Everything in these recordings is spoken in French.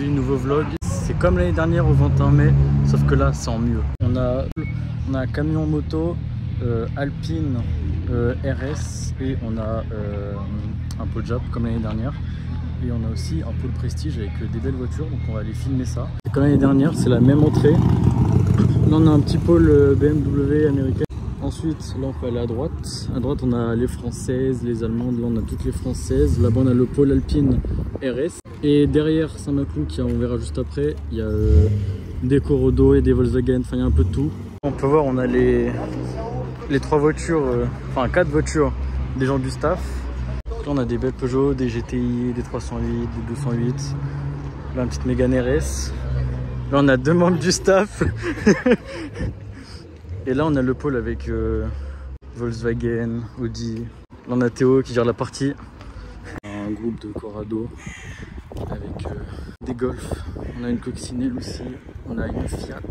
aujourd'hui, nouveau vlog. C'est comme l'année dernière au 21 mai, sauf que là c'est en mieux. On a un camion moto Alpine RS et on a un Pole Jap comme l'année dernière. Et on a aussi un pôle prestige avec des belles voitures, donc on va aller filmer ça. Et comme l'année dernière, c'est la même entrée. Là on a un petit pôle BMW américain. Ensuite, là on peut aller à droite. À droite on a les françaises, les allemandes, là on a toutes les françaises. Là-bas on a le pôle Alpine RS. Et derrière Saint-Maclou, on verra juste après, il y a des Corodo et des Volkswagen, enfin il y a un peu de tout. On peut voir, on a les 3 voitures, enfin 4 voitures des gens du staff. Là on a des belles Peugeot, des GTI, des 308, des 208. Là une petite Mégane RS. Là on a 2 membres du staff. Et là on a le pôle avec Volkswagen, Audi. Là on a Théo qui gère la partie. Un groupe de Corrado avec des Golf. On a une coccinelle aussi. On a une Fiat.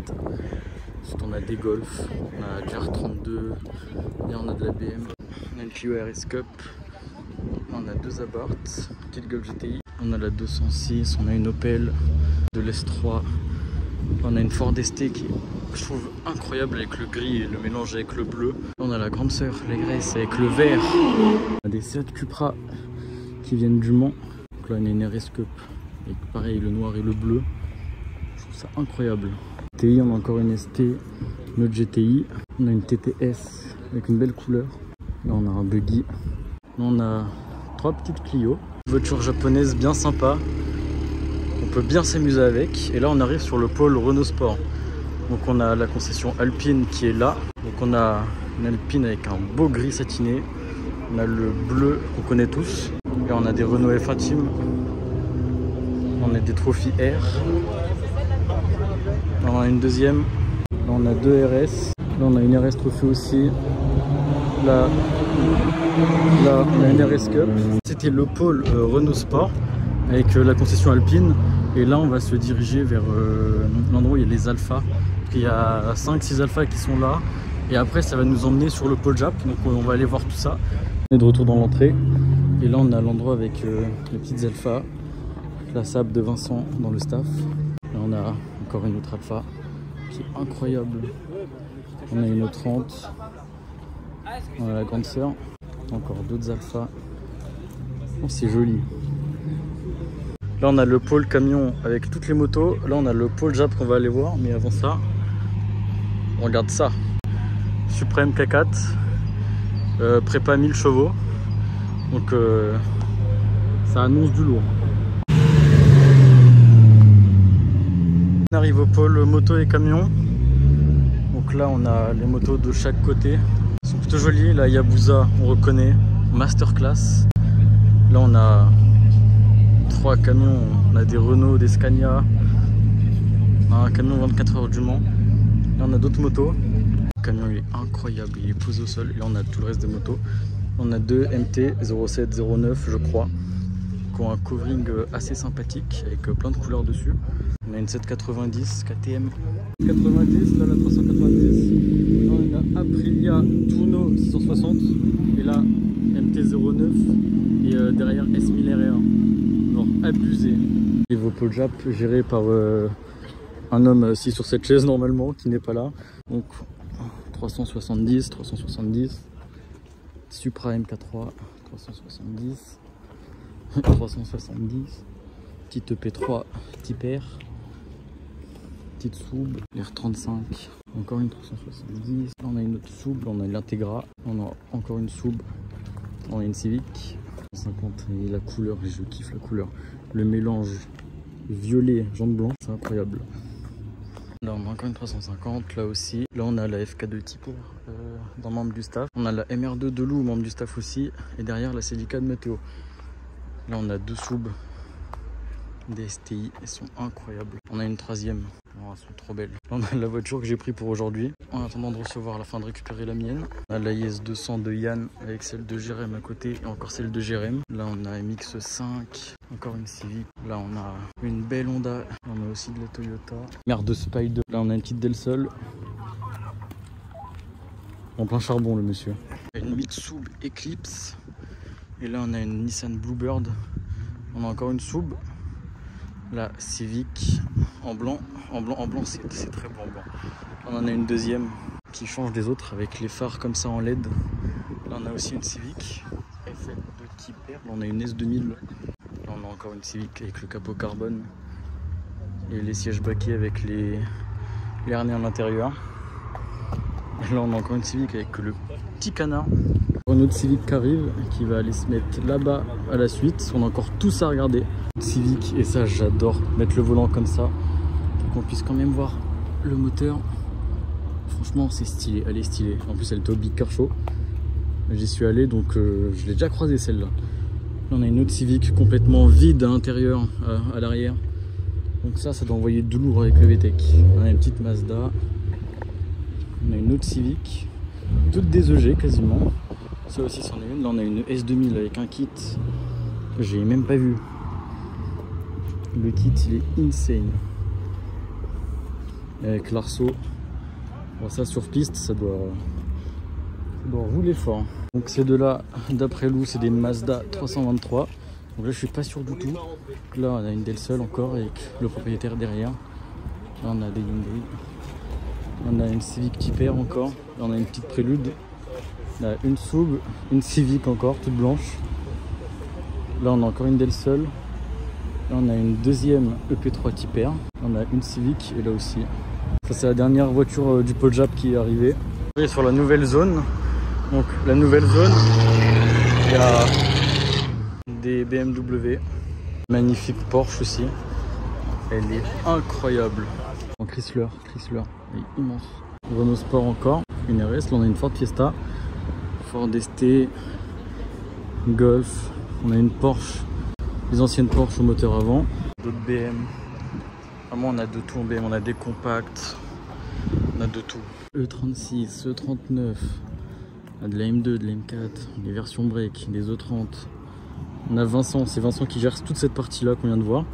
Ensuite on a des Golf. On a GR32. Et on a de la BM. On a une Clio RS Cup. Là, on a 2 Abarth. Petite Golf GTI. On a la 206. On a une Opel de l'S3. On a une Ford ST qui est, je trouve, incroyable avec le gris et le mélange avec le bleu. Là, on a la grande sœur, la Grace, avec le vert. On a des Seat Cupra qui viennent du Mans. Donc là, on a une RS Cup avec pareil le noir et le bleu. Je trouve ça incroyable. TI, on a encore une ST, une autre GTI. On a une TTS avec une belle couleur. Là, on a un buggy. Là, on a 3 petites Clio. Voiture japonaise bien sympa. On peut bien s'amuser avec. Et là on arrive sur le pôle Renault Sport. Donc on a la concession Alpine qui est là. Donc on a une Alpine avec un beau gris satiné. On a le bleu qu'on connaît tous. Et on a des Renault F1 Team. On a des Trophy R. Là on a une deuxième. Là on a 2 RS. Là on a une RS Trophy aussi. Là on a une RS Cup. C'était le pôle Renault Sport avec la concession Alpine. Et là on va se diriger vers l'endroit où il y a les alphas. Il y a 5-6 alphas qui sont là. Et après ça va nous emmener sur le pôle Jap. Donc on va aller voir tout ça. On est de retour dans l'entrée. Et là on a l'endroit avec les petites alphas. La Saab de Vincent dans le staff. Là on a encore une autre alpha qui est incroyable. On a une autre 30. On a la grande sœur. Encore d'autres alphas. Oh, c'est joli. Là on a le pôle camion avec toutes les motos. Là on a le pôle Jap qu'on va aller voir. Mais avant ça, on regarde ça. Supreme K4. Prépa 1000 chevaux. Donc ça annonce du lourd. On arrive au pôle moto et camion. Donc là on a les motos de chaque côté. Elles sont plutôt jolies. Là Yabusa, on reconnaît. Masterclass. Là on a 3 camions, on a des Renault, des Scania, un camion 24 heures du Mans. Là on a d'autres motos. Le camion il est incroyable, il est posé au sol. Et là on a tout le reste des motos. On a 2 MT 07, 09 je crois, qui ont un covering assez sympathique avec plein de couleurs dessus. On a une 790 KTM 90, là la 390. Là on a Aprilia Tuono 660 et là MT 09 et derrière S1000 RR. Genre abusé. Et vos pôle Jap géré par un homme assis sur cette chaise normalement qui n'est pas là. Donc 370, Supra MK3 370, 370, petite EP3 type R, petite Soub, l'R35, encore une 370. Là on a une autre Soub, on a l'Integra, on a encore une Soub, on a une Civic 50 et la couleur, je kiffe la couleur, le mélange violet jaune blanc, c'est incroyable. Là on a encore une 350, là aussi. Là on a la FK2 type R dans membre du staff. On a la MR2 de Loup, membre du staff aussi. Et derrière la Celica de Météo. Là on a 2 Soub, des STI, elles sont incroyables. On a une 3e, oh, elles sont trop belles. Là on a la voiture que j'ai pris pour aujourd'hui. En attendant de recevoir la fin de récupérer la mienne. On a la IS 200 de Yann avec celle de Jérém à côté et encore celle de Jérém. Là on a MX5, encore une Civic. Là on a une belle Honda. On a aussi de la Toyota. Merde de Spider. Là on a une petite Del Sol. En plein charbon le monsieur. Une Mitsubishi Eclipse. Et là on a une Nissan Bluebird. On a encore une Soub. La Civic en blanc, c'est très beau en blanc. On en a une deuxième qui change des autres avec les phares comme ça en LED. Là on a aussi une Civic FL2 Type R. Là on a une S2000. Là on a encore une Civic avec le capot carbone et les sièges baquets avec les harnais à l'intérieur. Et là on a encore une Civic avec le petit canard. Une autre Civic qui arrive, qui va aller se mettre là-bas à la suite. On a encore tout ça à regarder. Civic, et ça j'adore, mettre le volant comme ça pour qu'on puisse quand même voir le moteur. Franchement c'est stylé, elle est stylée. En plus elle était au Big Car Show. J'y suis allé donc je l'ai déjà croisé celle-là. Là on a une autre Civic complètement vide à l'intérieur, à l'arrière. Donc ça doit envoyer du lourd avec le VTEC. On a une petite Mazda. On a une autre Civic. Toutes des EG quasiment. Ça aussi c'en est une. Là on a une S2000 avec un kit que j'ai même pas vu. Le kit il est insane. Avec l'arceau. Bon, ça sur piste ça doit rouler fort. Donc ces deux là d'après Lou c'est des Mazda 323. Donc là je suis pas sûr du tout. Là on a une Del-Sol encore avec le propriétaire derrière. Là on a des Hyundai. On a une Civic Type R encore. Là on a une petite Prélude. On a une Sub, une Civic encore toute blanche. Là on a encore une Del-Sol. Là on a une deuxième EP3 Type R. On a une Civic et là aussi. Ça c'est la dernière voiture du pôle Jap qui est arrivée. On est sur la nouvelle zone. Donc la nouvelle zone, il y a des BMW. Magnifique Porsche aussi. Elle est incroyable. En Chrysler, elle est immense. Renault Sport encore, une RS. Là on a une Ford Fiesta, Ford ST, Golf. On a une Porsche, les anciennes Porsche au moteur avant. D'autres BM. Vraiment on a de tout en BM, on a des compacts, on a de tout. E36, E39, on a de la M2, de la M4, des versions break, des E30. On a Vincent, c'est Vincent qui gère toute cette partie là qu'on vient de voir.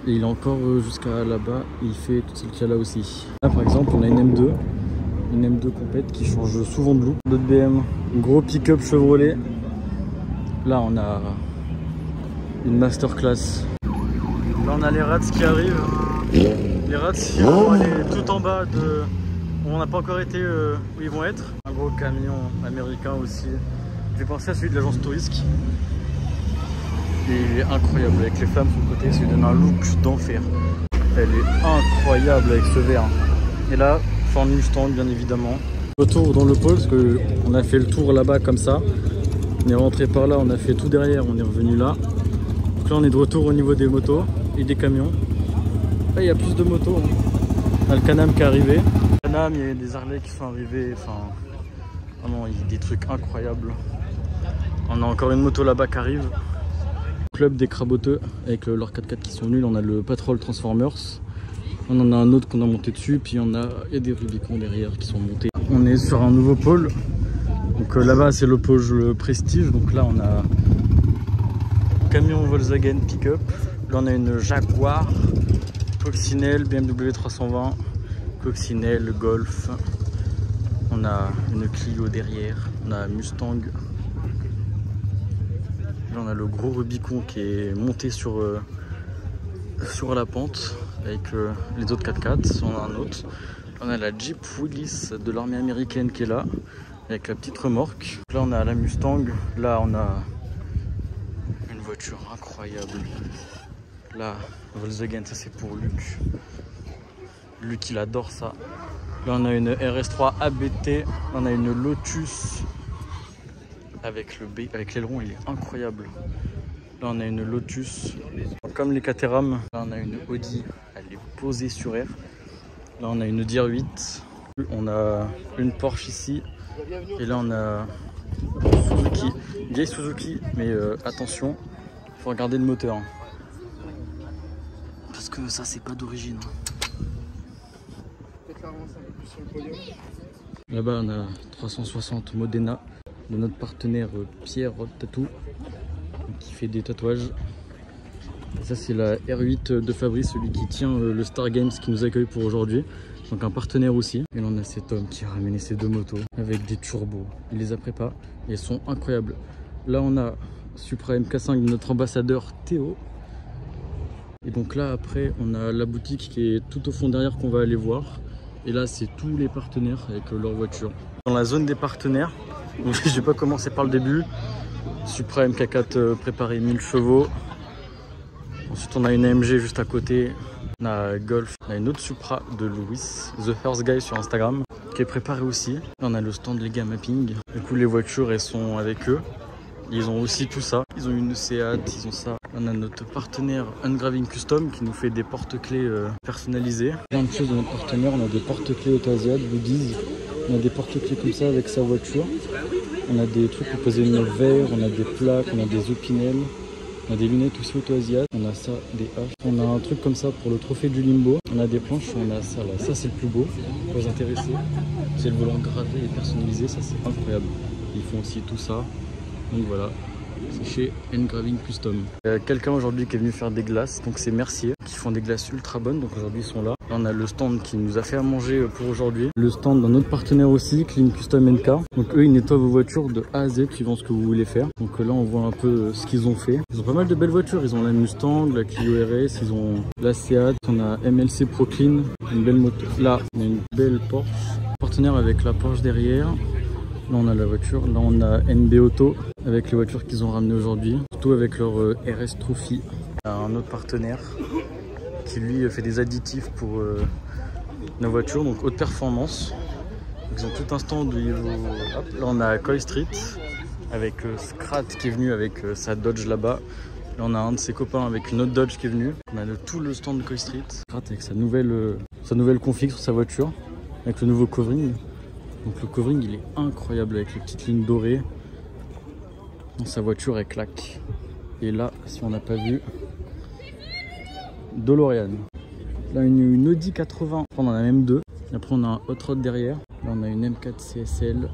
Et il est encore jusqu'à là-bas, il fait tout ce qu'il y a là aussi. Là par exemple on a une M2 complète qui change souvent de look. D'autres BM, gros pick-up Chevrolet. Là on a une masterclass. Là on a les Rats qui arrivent. Les Rats ils vont aller tout en bas de... On n'a pas encore été où ils vont être. Un gros camion américain aussi. J'ai pensé à celui de l'agence Tourisque. Et il est incroyable avec les flammes sur le côté, ça lui donne un look d'enfer. Elle est incroyable avec ce verre. Et là, Ford Mustang bien évidemment. Retour dans le pôle parce qu'on a fait le tour là-bas comme ça. On est rentré par là, on a fait tout derrière, on est revenu là. Donc là on est de retour au niveau des motos et des camions. Là il y a plus de motos. Hein. On a le Can-Am qui est arrivé. Le Can-Am, il y a des Harley qui sont arrivés. Enfin, vraiment il y a des trucs incroyables. On a encore une moto là-bas qui arrive. Club des craboteux avec leurs 4x4 qui sont venus. Là, on a le Patrol Transformers. On en a un autre qu'on a monté dessus. Puis il y a des Rubicon derrière qui sont montés. On est sur un nouveau pôle. Donc là-bas c'est le pôle Prestige. Donc là on a camion Volkswagen pick-up. Là on a une Jaguar, Coccinelle, BMW 320, Coccinelle, Golf. On a une Clio derrière. On a Mustang. Là on a le gros Rubicon qui est monté sur la pente avec les autres 4x4. On a un autre. Là, on a la Jeep Willys de l'armée américaine qui est là avec la petite remorque. Là on a la Mustang. Là on a une voiture incroyable. Là Volkswagen, ça c'est pour Luc. Luc il adore ça. Là on a une RS3 ABT. On a une Lotus avec l'aileron, il est incroyable. Là on a une Lotus comme les Caterham. Là on a une Audi, elle est posée sur R. Là on a une DR8. On a une Porsche ici. Et là on a une Suzuki, vieille Suzuki, mais attention, faut regarder le moteur. Parce que ça c'est pas d'origine. Là-bas on a 360 Modena de notre partenaire Pierre Rock Tattoo qui fait des tatouages. Et ça c'est la R8 de Fabrice, celui qui tient le Star Games qui nous accueille pour aujourd'hui. Donc un partenaire aussi. Et là on a cet homme qui a ramené ses deux motos avec des turbos. Il les a préparés et elles sont incroyables. Là on a Supra MK5 de notre ambassadeur Théo. Et donc là après on a la boutique qui est tout au fond derrière qu'on va aller voir. Et là c'est tous les partenaires avec leur voiture. Dans la zone des partenaires, donc je vais pas commencer par le début. Supra MK4 préparé 1000 chevaux. Ensuite on a une AMG juste à côté. On a Golf, on a une autre Supra de Louis, The Hearth Guy sur Instagram, qui est préparée aussi. Là, on a le stand Lega Mapping. Du coup les voitures elles sont avec eux. Ils ont aussi tout ça. Ils ont une Seat, ils ont ça. On a notre partenaire Engraving Custom qui nous fait des porte-clés personnalisés. Plein de choses de notre partenaire. On a des porte-clés Autoasiat, Goodies. On a des porte-clés comme ça avec sa voiture. On a des trucs pour poser une verre. On a des plaques, on a des opinels. On a des lunettes aussi Autoasiat. On a ça, des haches. On a un truc comme ça pour le trophée du limbo. On a des planches, on a ça là. Ça c'est le plus beau pour vous intéresser. C'est le volant gravé et personnalisé. Ça c'est incroyable. Ils font aussi tout ça. Donc voilà, c'est chez Engraving Custom. Quelqu'un aujourd'hui qui est venu faire des glaces, donc c'est Mercier, qui font des glaces ultra bonnes, donc aujourd'hui ils sont là. Là on a le stand qui nous a fait à manger pour aujourd'hui. Le stand d'un autre partenaire aussi, Clean Custom NK. Donc eux ils nettoient vos voitures de A à Z suivant ce que vous voulez faire. Donc là on voit un peu ce qu'ils ont fait. Ils ont pas mal de belles voitures, ils ont la Mustang, la Clio RS, ils ont la Seat, on a MLC Pro Clean, une belle moto. Là on a une belle Porsche, partenaire avec la Porsche derrière. Là on a la voiture, là on a NB Auto avec les voitures qu'ils ont ramenées aujourd'hui, surtout avec leur RS Trophy. Il y a un autre partenaire qui lui fait des additifs pour nos voitures, donc haute performance. Donc, ils ont tout un stand où ils vont... Hop, là on a Coy Street avec Scrat qui est venu avec sa Dodge là-bas. Là on a un de ses copains avec une autre Dodge qui est venu. On a tout le stand de Coy Street. Scrat avec sa nouvelle config sur sa voiture, avec le nouveau covering. Donc le covering il est incroyable avec les petites lignes dorées. Sa voiture elle claque. Et là si on n'a pas vu, DeLorean. Là une Audi 80, on en a même deux. Et après on a un Hot Rod derrière. Là on a une M4 CSL.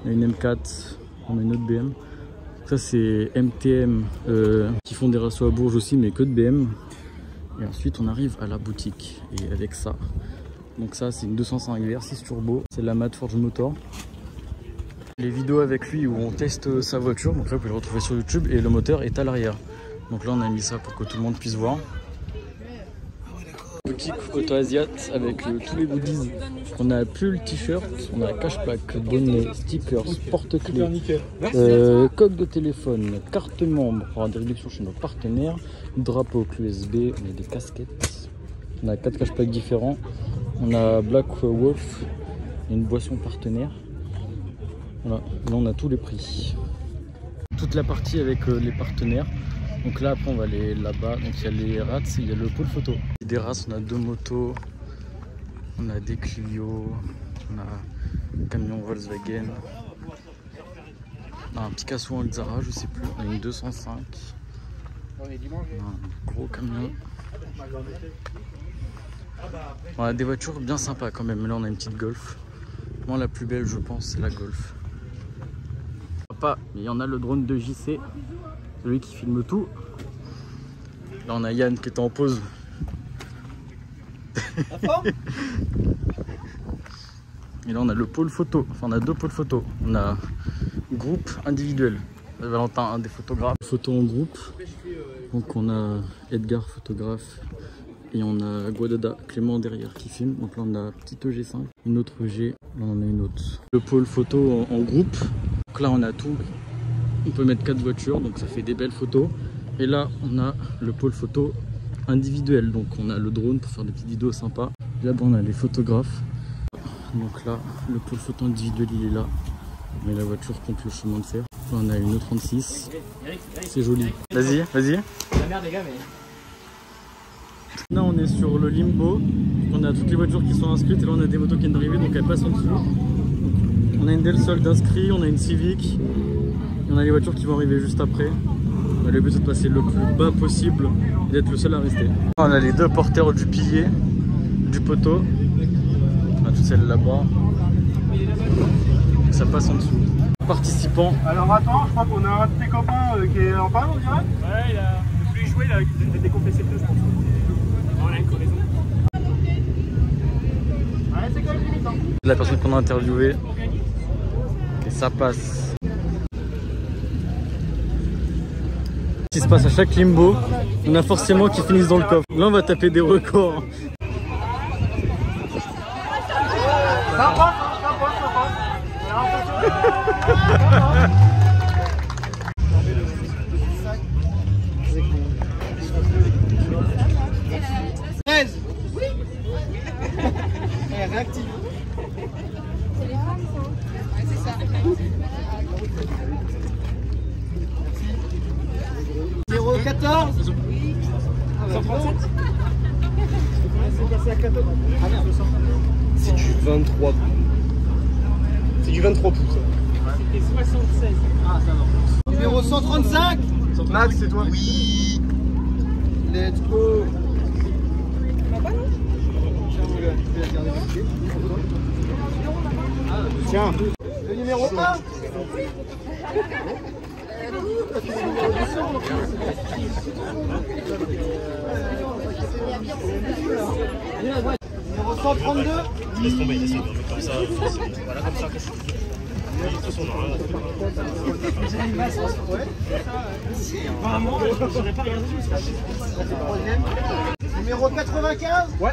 On a une M4, on a une autre BM. Ça c'est MTM qui font des rassos à Bourges aussi mais que de BM. Et ensuite on arrive à la boutique. Et avec ça. Donc ça c'est une 205 VR6 turbo, c'est la Mad Forge Motor. Les vidéos avec lui où on teste sa voiture, donc là vous pouvez le retrouver sur YouTube et le moteur est à l'arrière. Donc là on a mis ça pour que tout le monde puisse voir. Boutique Autoasiat avec tous les goodies. On a pull, t-shirt, on a cache plaque, bonnet, stickers, porte-clés, coque de téléphone, carte membre pour avoir des réductions chez nos partenaires, drapeau clé USB, on a des casquettes, on a 4 cache plaques différents. On a Black Wolf, une boisson partenaire. Voilà, là on a tous les prix. Toute la partie avec les partenaires. Donc là après on va aller là-bas. Donc il y a les rats, il y a le pôle photo. Des rats, on a 2 motos, on a des Clio, on a un camion Volkswagen. On a un Picasso en Xara, je sais plus, on a une 205. On a un gros camion. On a des voitures bien sympas quand même. Là on a une petite Golf. Moi la plus belle je pense c'est la Golf. Papa, il y en a le drone de JC, celui qui filme tout. Là on a Yann qui est en pause. Et là on a le pôle photo. Enfin on a 2 pôles photo. On a groupe individuel. Valentin, un des photographes. Photo en groupe. Donc on a Edgar photographe. Et on a Guadada, Clément derrière qui filme. Donc là on a petite EG5, une autre G, là on a une autre. Le pôle photo en groupe. Donc là on a tout. On peut mettre 4 voitures, donc ça fait des belles photos. Et là on a le pôle photo individuel. Donc on a le drone pour faire des petites vidéos sympas. Là-bas on a les photographes. Donc là le pôle photo individuel il est là. Mais la voiture compte le chemin de fer. Là on a une E36. C'est joli. Vas-y, vas-y. La merde les gars mais... Là on est sur le limbo, on a toutes les voitures qui sont inscrites et là on a des motos qui viennent d'arriver donc elles passent en dessous. On a une Del Sol d'inscrits, on a une Civic et on a les voitures qui vont arriver juste après. Le but c'est de passer le plus bas possible et d'être le seul à rester. On a les 2 porteurs du pilier, du poteau, on a toutes celles là-bas, ça passe en dessous. Participants. Alors attends, je crois qu'on a un de tes copains qui est en panne on dirait. Ouais il a voulu jouer, il a décompressé le pneu je pense. On a une crevaison. Ouais, c'est quand même limite. La personne qu'on a interviewée. Et ça passe. Ce qui se passe à chaque limbo, On a forcément qui finissent dans le coffre. Là on va taper des records. Ça passe. Réactive. C'est les femmes, ça. Ouais, c'est ça. 014. Ah, 137. C'est passé à 14. Ah merde. C'est du 23. C'est du 23 pouces. C'était 76. Ah, ça va. Numéro 135. Max, c'est toi. Oui. Let's go. Tiens, le numéro 1. Numéro 132. Laisse tomber, comme ça. Voilà, comme ça. De toute façon, Numéro 95. Ouais.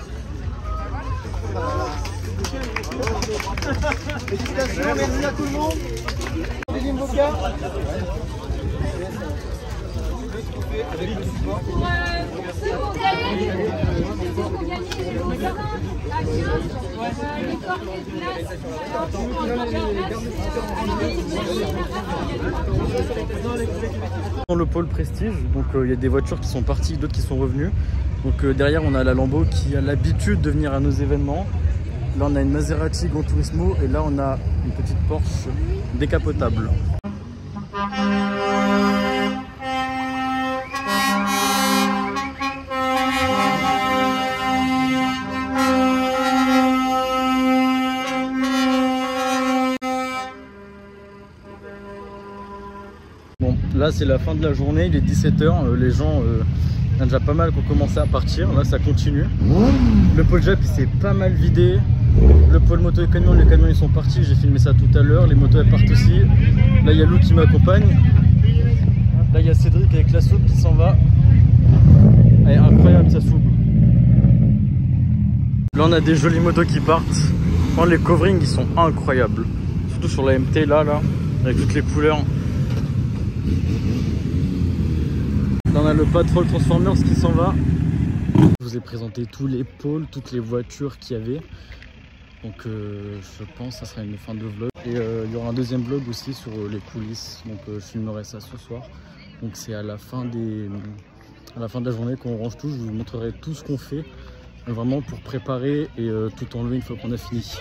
Félicitations, merci à tout le monde. Deuxième Boca. Pour gagner les terrains, les corps de glace, Dans le pôle prestige, donc il y a des voitures qui sont parties, d'autres qui sont revenues. Donc derrière on a la Lambo qui a l'habitude de venir à nos événements. Là on a une Maserati Gran Turismo et là on a une petite Porsche décapotable. Bon, là c'est la fin de la journée, il est 17 h, les gens, il y en a déjà pas mal qui ont commencé à partir, là ça continue. Le pôle Jap il s'est pas mal vidé, le pôle moto et camion, les camions ils sont partis, j'ai filmé ça tout à l'heure, les motos elles partent aussi. Là il y a Lou qui m'accompagne, là il y a Cédric avec la soupe qui s'en va. Elle est incroyable sa soupe. Là on a des jolies motos qui partent, enfin, les coverings ils sont incroyables, surtout sur la MT là, avec toutes les couleurs. Là on a le Patrol Transformers qui s'en va. Je vous ai présenté tous les pôles, toutes les voitures qu'il y avait. Donc je pense que ça sera une fin de vlog. Et il y aura un deuxième vlog aussi sur les coulisses. Donc je filmerai ça ce soir. Donc c'est à la fin de la journée qu'on range tout. Je vous montrerai tout ce qu'on fait. Vraiment pour préparer et tout enlever une fois qu'on a fini.